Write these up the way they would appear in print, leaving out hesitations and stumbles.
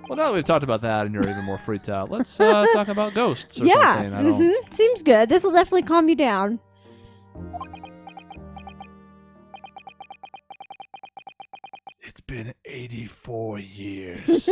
Well, now that we've talked about that and you're even more freaked out, let's talk about ghosts or something. I don't... Seems good. This will definitely calm you down. It's been 84 years.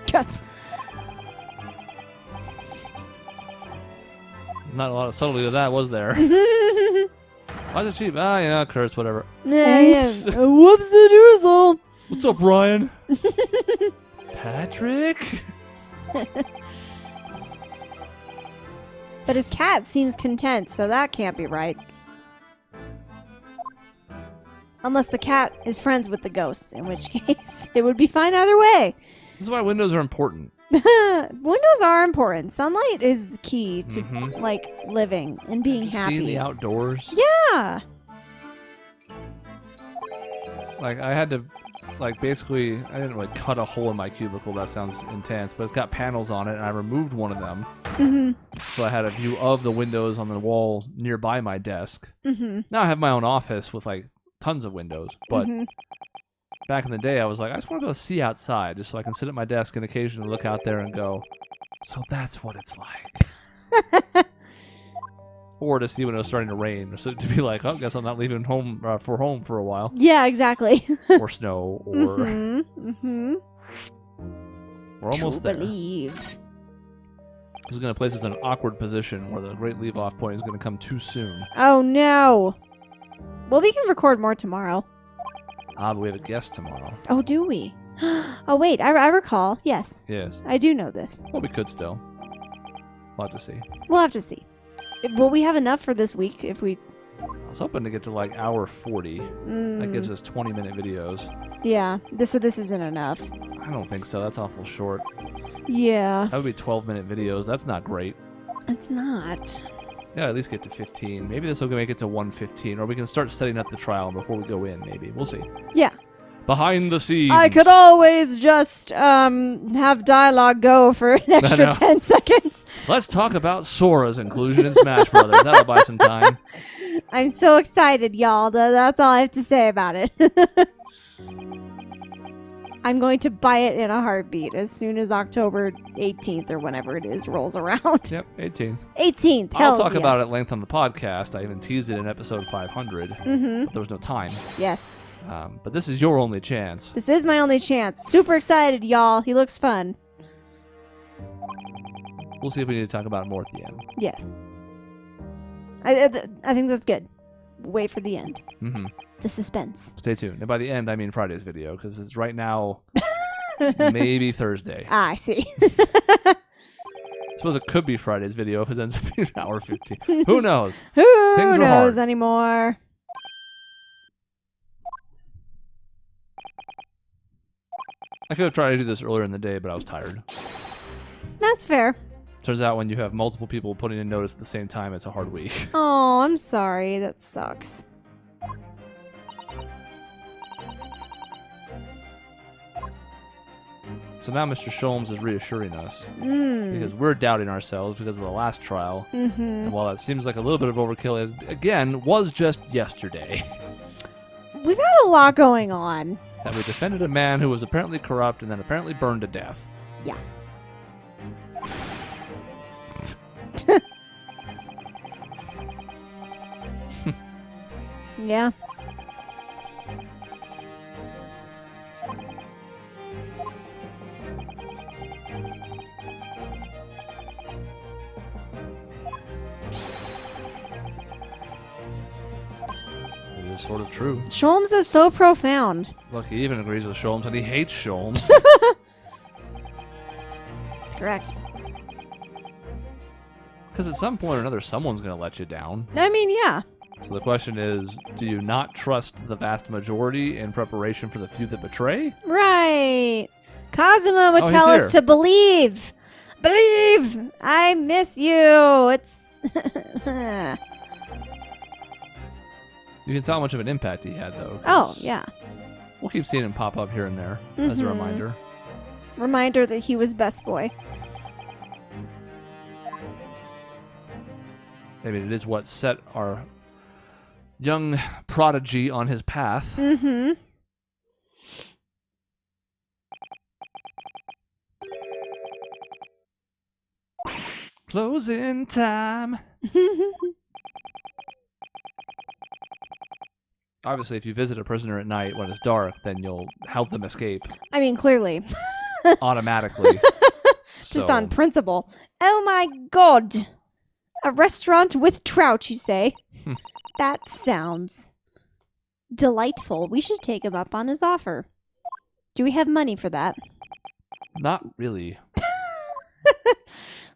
Cuts. Not a lot of subtlety to that, was there? Why is it cheap? Ah, yeah, curse, whatever. Oops. Whoops the doozle. What's up, Ryan? Patrick? But his cat seems content, so that can't be right. Unless the cat is friends with the ghosts, in which case it would be fine either way. This is why windows are important. Windows are important. Sunlight is key to like living and being happy. See the outdoors. Yeah. Like I had to, like basically, I didn't really cut a hole in my cubicle. That sounds intense, but it's got panels on it, and I removed one of them. So I had a view of the windows on the wall nearby my desk. Now I have my own office with like tons of windows, but. Back in the day, I was like, I just want to go see outside, just so I can sit at my desk and occasionally look out there and go, so that's what it's like. Or to see when it was starting to rain, or so to be like, oh, guess I'm not leaving home for a while. Yeah, exactly. Or snow, or we're almost there. Believe. This is going to place us in an awkward position where the great leave-off point is going to come too soon. Oh no. Well, we can record more tomorrow. But we have a guest tomorrow. Oh, do we? Oh, wait. I recall. Yes. Yes. I do know this. Well, we could still. We'll have to see. We'll have to see. Will we have enough for this week if we... I was hoping to get to like hour 40. That gives us 20-minute videos. Yeah. So this isn't enough. I don't think so. That's awful short. Yeah. That would be 12-minute videos. That's not great. It's not. Yeah, at least get to 15. Maybe this will make it to 1:15, or we can start setting up the trial before we go in, maybe. We'll see. Yeah. Behind the scenes. I could always just have dialogue go for an extra 10 seconds. Let's talk about Sora's inclusion in Smash Brothers. That'll buy some time. I'm so excited, y'all. That's all I have to say about it. I'm going to buy it in a heartbeat as soon as October 18th or whenever it is rolls around. Yep, 18th. 18th. I'll talk about it at length on the podcast. I even teased it in episode 500. But there was no time. Yes. But this is your only chance. This is my only chance. Super excited, y'all. He looks fun. We'll see if we need to talk about it more at the end. Yes. I think that's good. Wait for the end. The suspense. Stay tuned. And by the end, I mean Friday's video, because it's right now, maybe Thursday. Ah, I see. I suppose it could be Friday's video if it ends up being an hour 15. Who knows? Who Things knows anymore? I could have tried to do this earlier in the day, but I was tired. That's fair. Turns out when you have multiple people putting in notice at the same time, it's a hard week. Oh, I'm sorry. That sucks. So now Mr. Sholmes is reassuring us because we're doubting ourselves because of the last trial. And while that seems like a little bit of overkill, it, again, was just yesterday. We've had a lot going on. That we defended a man who was apparently corrupt and then apparently burned to death. Yeah. Yeah. is sort of true. Sholmes is so profound. Look, he even agrees with Sholmes, and he hates Sholmes. That's correct. Because at some point or another, someone's going to let you down. I mean, yeah. So the question is, do you not trust the vast majority in preparation for the few that betray? Right. Kazuma would tell us to believe. Believe! I miss you! It's... You can tell how much of an impact he had, though. Oh, yeah. We'll keep seeing him pop up here and there as a reminder. Reminder that he was best boy. I mean, it is what set our young prodigy on his path. Mm-hmm. Closing time. Obviously, if you visit a prisoner at night when it's dark, then you'll help them escape. I mean, clearly. Automatically. Just on principle. Oh my god! A restaurant with trout, you say? That sounds delightful. We should take him up on his offer. Do we have money for that? Not really.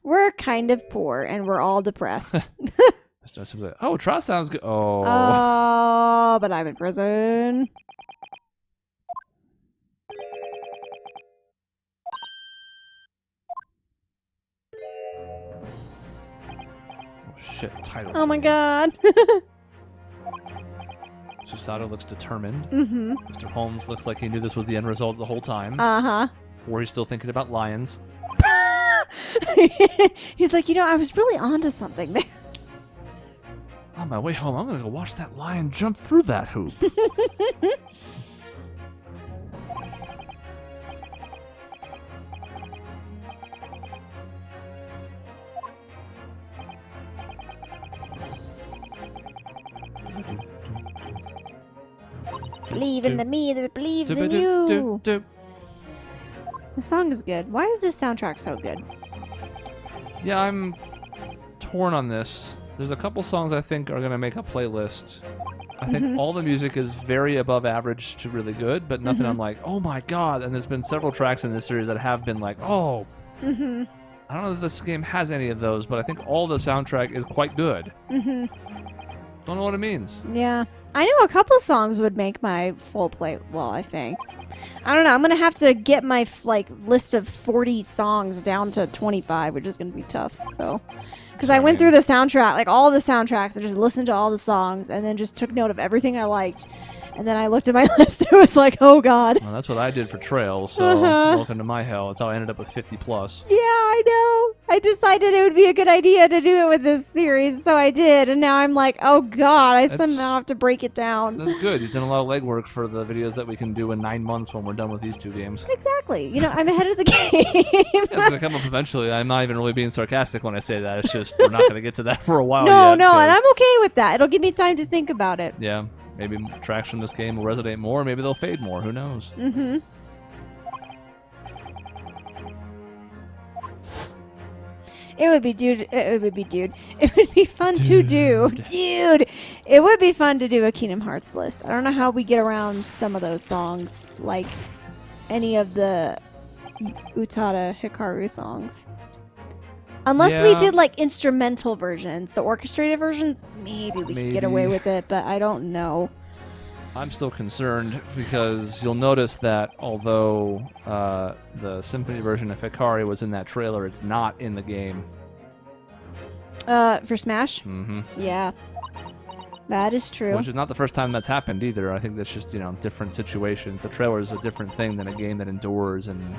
We're kind of poor, and we're all depressed. Oh, trout sounds good. Oh. Oh, but I'm in prison. Oh, shit. Title. Oh my god. Susato looks determined. Mm-hmm. Mr. Holmes looks like he knew this was the end result the whole time. Uh-huh. Or he's still thinking about lions. He's like, I was really onto something there. On my way home, I'm going to go watch that lion jump through that hoop. Believe in the me that believes in you. The song is good. Why is this soundtrack so good? Yeah, I'm torn on this. There's a couple songs I think are going to make a playlist. I think all the music is very above average to really good, but nothing I'm like, oh my god. And there's been several tracks in this series that have been like, oh. I don't know if this game has any of those, but I think all the soundtrack is quite good. Don't know what it means. Yeah. I know a couple songs would make my full play. Well, I think. I don't know. I'm going to have to get my list of 40 songs down to 25, which is going to be tough. So, because I went through the soundtrack, all the soundtracks, and just listened to all the songs, and then just took note of everything I liked. And then I looked at my list and was like, oh god. Well, that's what I did for Trails, so welcome to my hell. That's how I ended up with 50 plus. Yeah, I know. I decided it would be a good idea to do it with this series, so I did. And now I'm like, oh god, I somehow have to break it down. That's good. You've done a lot of legwork for the videos that we can do in 9 months when we're done with these two games. Exactly. I'm ahead of the game. It's going to come up eventually. I'm not even really being sarcastic when I say that. It's just we're not going to get to that for a while No, yet, and I'm okay with that. It'll give me time to think about it. Yeah. Maybe tracks from this game will resonate more. Maybe they'll fade more. Who knows? It would be, dude. It would be fun to do. Dude. It would be fun to do a Kingdom Hearts list. I don't know how we get around some of those songs, like any of the Utada Hikaru songs. Unless we did instrumental versions, the orchestrated versions, maybe we could get away with it, but I don't know. I'm still concerned because you'll notice that although the symphony version of Hikari was in that trailer, it's not in the game. For Smash? Mm-hmm. Yeah. That is true. Which is not the first time that's happened either. I think that's just, different situations. The trailer is a different thing than a game that endures and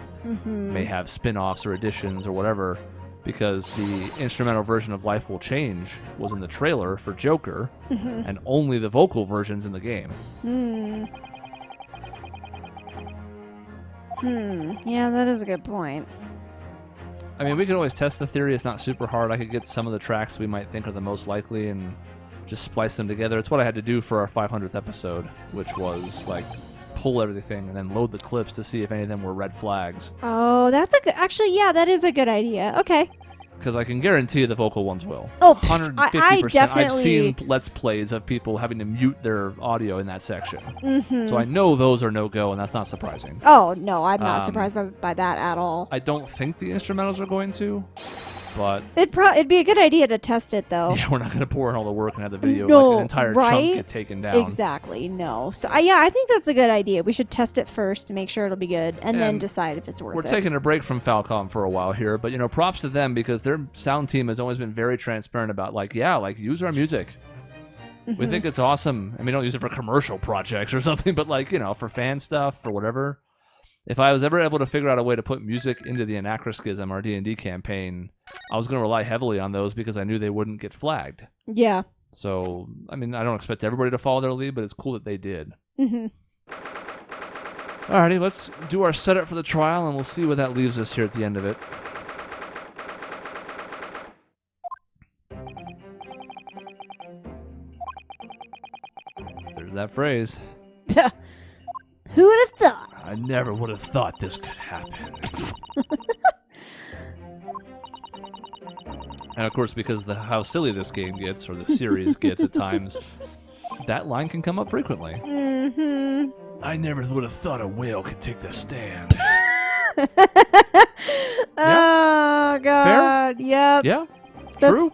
may have spin-offs or additions or whatever. Because the instrumental version of Life Will Change was in the trailer for Joker, and only the vocal version's in the game. Yeah, that is a good point. I mean, we could always test the theory. It's not super hard. I could get some of the tracks we might think are the most likely and just splice them together. It's what I had to do for our 500th episode, which was, pull everything and then load the clips to see if any of them were red flags. Oh, that's a good... Actually, yeah, that is a good idea. Okay. Because I can guarantee the vocal ones will. Oh, 150%. I definitely... I've seen Let's Plays of people having to mute their audio in that section. Mm-hmm. So I know those are no-go, and that's not surprising. Oh, no, I'm not surprised by that at all. I don't think the instrumentals are going to, but... It'd be a good idea to test it, though. Yeah, we're not going to pour in all the work and have the video, No, like an entire right? chunk get taken down. Exactly, no. So, I think that's a good idea. We should test it first to make sure it'll be good, and then decide if it's worth it. We're taking a break from Falcom for a while here, but, props to them because their sound team has always been very transparent about, use our music. We think it's awesome. I mean, don't use it for commercial projects or something, but, for fan stuff, for whatever. If I was ever able to figure out a way to put music into the Anachronism, our D&D campaign, I was going to rely heavily on those because I knew they wouldn't get flagged. Yeah. So, I mean, I don't expect everybody to follow their lead, but it's cool that they did. Alrighty, let's do our setup for the trial, and we'll see where that leaves us here at the end of it. There's that phrase. Who would have thought? I never would have thought this could happen. And of course, because of how silly this game gets, or the series gets at times, that line can come up frequently. I never would have thought a whale could take the stand. Oh, God. Fair? Yep. Yeah? True?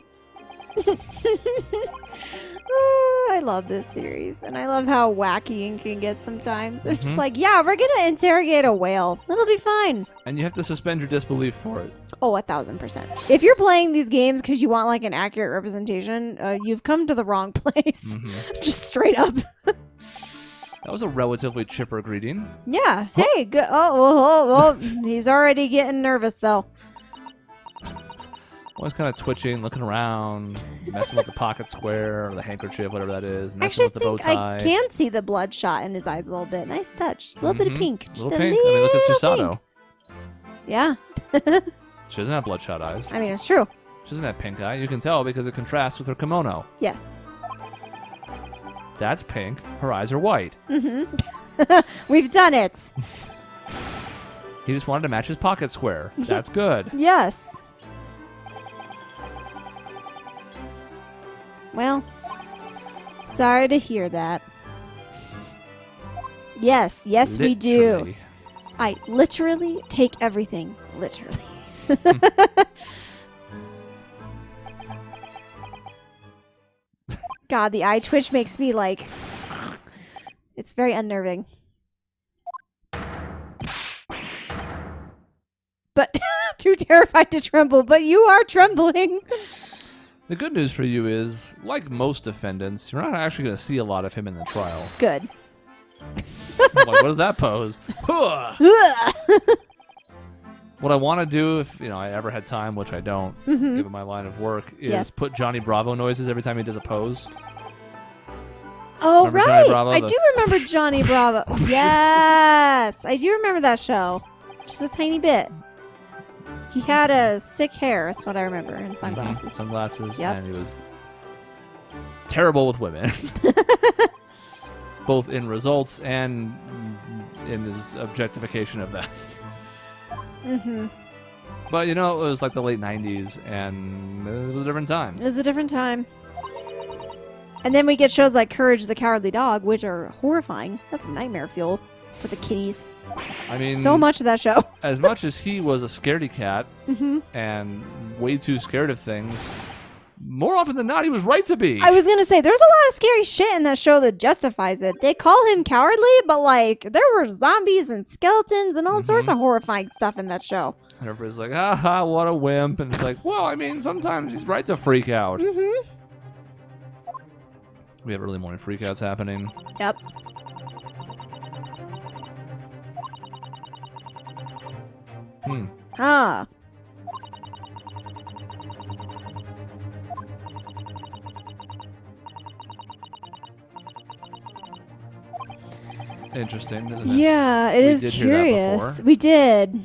I love this series, and I love how wacky it can get sometimes. It's just like, yeah, we're gonna interrogate a whale. It'll be fine. And you have to suspend your disbelief for it. Oh, 1,000%. If you're playing these games because you want an accurate representation, you've come to the wrong place. Just straight up. That was a relatively chipper greeting. Yeah. Hey, good. Oh, he's already getting nervous though. Always kind of twitching, looking around, messing with the pocket square or the handkerchief, whatever that is, messing with the bow tie. I can see the bloodshot in his eyes a little bit. Nice touch. Just a little bit of pink. Just little pink. I mean, look at Susato. Yeah. She doesn't have bloodshot eyes. I mean, it's true. She doesn't have pink eye. You can tell because it contrasts with her kimono. Yes. That's pink. Her eyes are white. We've done it. He just wanted to match his pocket square. That's good. Yes. Well, sorry to hear that. Yes, we do. I literally take everything literally. God, the eye twitch makes me it's very unnerving. But too terrified to tremble, but you are trembling. The good news for you is, like most defendants, you're not actually going to see a lot of him in the trial. Good. What is that pose? What I want to do, if I ever had time, which I don't, given my line of work, is put Johnny Bravo noises every time he does a pose. Oh, remember right. Bravo, I do remember Johnny Bravo. Yes. I do remember that show. Just a tiny bit. He had a sick hair. That's what I remember. And sunglasses. Sunglasses. Yep. And he was terrible with women. Both in results and in his objectification of them. But, it was like the late 90s, and it was a different time. It was a different time. And then we get shows like Courage the Cowardly Dog, which are horrifying. That's nightmare fuel for the kitties. I mean, so much of that show. As much as he was a scaredy cat and way too scared of things, more often than not, he was right to be. I was going to say, there's a lot of scary shit in that show that justifies it. They call him cowardly, but there were zombies and skeletons and all sorts of horrifying stuff in that show. And everybody's like, ha, what a wimp. And it's like, well, I mean, sometimes he's right to freak out. We have early morning freakouts happening. Yep. Huh. Interesting, isn't it? Yeah, it is curious. We did.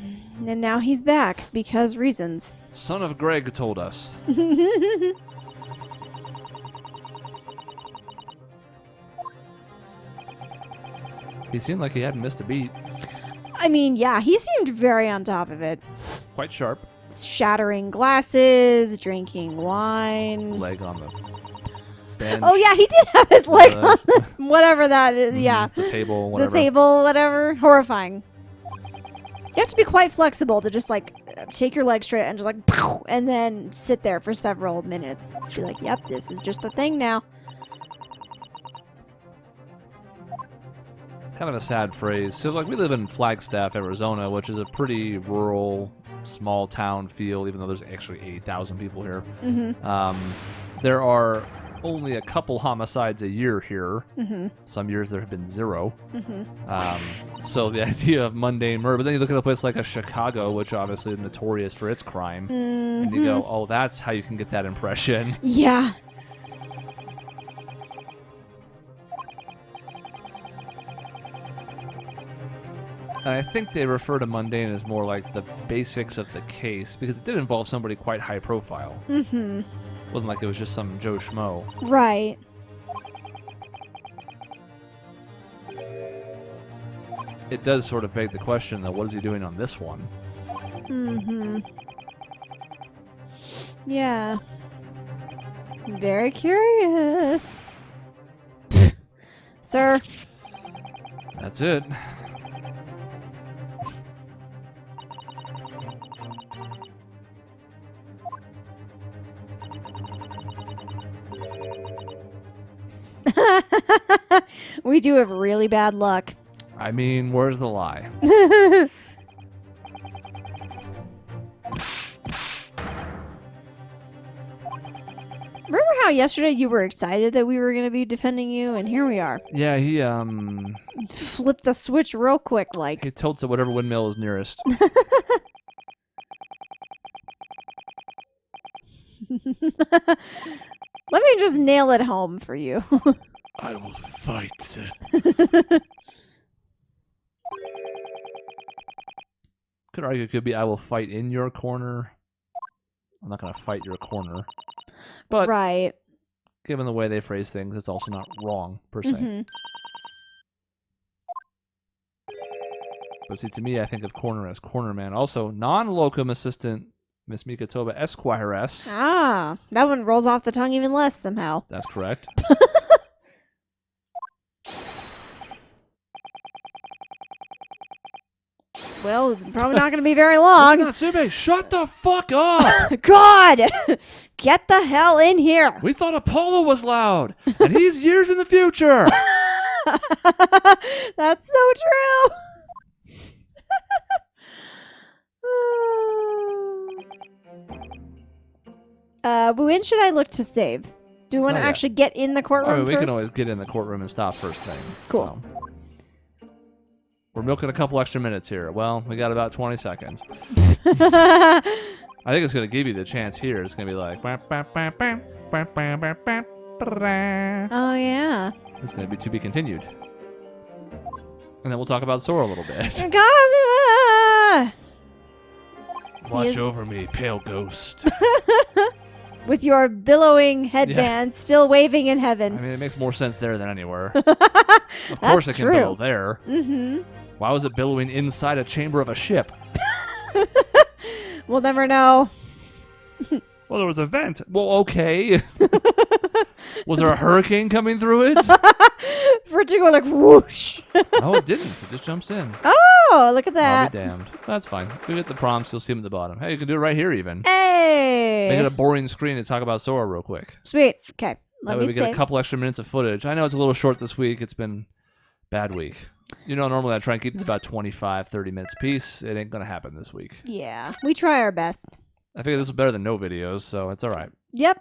And now he's back because reasons. Son of Greg told us. He seemed like he hadn't missed a beat. I mean, yeah, he seemed very on top of it. Quite sharp. shattering glasses, drinking wine. Leg on the bench. Oh yeah, he did have his leg on the, whatever that is. Yeah, The table, whatever. the table, whatever. Horrifying. You have to be quite flexible to just like take your leg straight and just like, and then sit there for several minutes. Be like, yep, this is just the thing now. Kind of a sad phrase. So, like, we live in Flagstaff, Arizona, which is a pretty rural, small town feel, even though there's actually 80,000 people here. There are only a couple homicides a year here. Some years there have been 0. So the idea of mundane murder, but then you look at a place like a Chicago, which obviously is notorious for its crime, and you go, oh, that's how you can get that impression. Yeah. And I think they refer to mundane as more like the basics of the case, because it did involve somebody quite high profile. It wasn't like it was just some Joe Schmo. Right. It does sort of beg the question, though, what is he doing on this one? Yeah. Very curious. Sir. That's it. We do have really bad luck. I mean, where's the lie? Remember how yesterday you were excited that we were going to be defending you, and here we are. Yeah, he Flipped the switch real quick, like. he tilts at whatever windmill is nearest. Let me just nail it home for you. I will fight. Could argue it could be I will fight in your corner. I'm not going to fight your corner. But right. given the way they phrase things, it's also not wrong, per se. But see, to me, I think of corner as corner man. Also, non-locum assistant Miss Mikatoba Esquire-S. Ah, that one rolls off the tongue even less somehow. That's correct. Well, it's probably not going to be very long. Natsume, shut the fuck up! God! Get the hell in here! We thought Apollo was loud, and he's years in the future! That's so true! When should I look to save? Do we want to actually get in the courtroom we first? can always get in the courtroom and stop first thing. Cool. So. We're milking a couple extra minutes here. Well, we got about 20 seconds. I think it's going to give you the chance here. It's going to be like... Oh, yeah. It's going to be to be continued. And then we'll talk about Sora a little bit. Kazuha! Watch over me, pale ghost. With your billowing headband still waving in heaven. I mean, it makes more sense there than anywhere. Of course it can billow there. Why was it billowing inside a chamber of a ship? We'll never know. Well, there was a vent. Well, okay. Was there a hurricane coming through it? For it to go like whoosh. No, it didn't. It just jumps in. Oh, look at that. I'll be damned. That's fine. You get the prompts, you'll see them at the bottom. Hey, you can do it right here even. Hey! Make it a boring screen to talk about Sora real quick. Sweet. Okay. That way we get a couple extra minutes of footage. I know it's a little short this week. It's been a bad week. You know, normally I try and keep this about 25, 30 minutes a piece. It ain't going to happen this week. Yeah. We try our best. I figure this is better than no videos, so it's all right. Yep.